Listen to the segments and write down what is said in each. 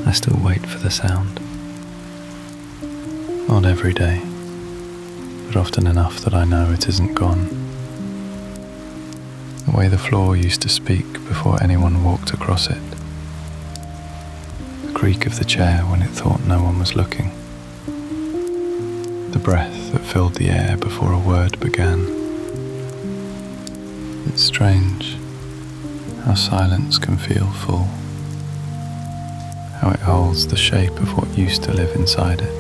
I still wait for the sound. Not every day, but often enough that I know it isn't gone. The way the floor used to speak before anyone walked across it. The creak of the chair when it thought no one was looking. The breath that filled the air before a word began. It's strange how silence can feel full, how it holds the shape of what used to live inside it.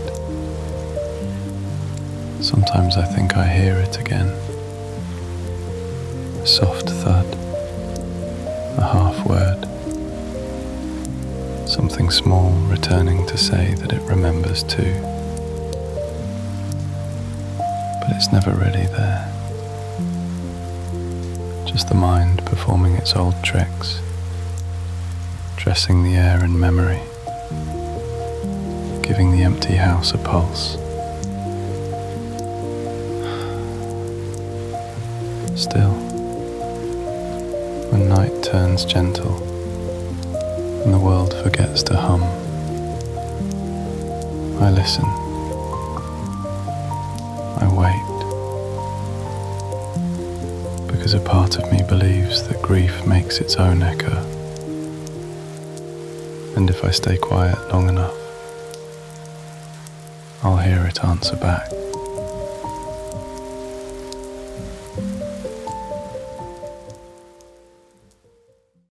Sometimes I think I hear it again. A soft thud, a half word, something small returning to say that it remembers too. But it's never really there. Just the mind performing its old tricks, dressing the air in memory, giving the empty house a pulse. Still, when night turns gentle and the world forgets to hum, I listen, I wait, because a part of me believes that grief makes its own echo, and if I stay quiet long enough, I'll hear it answer back.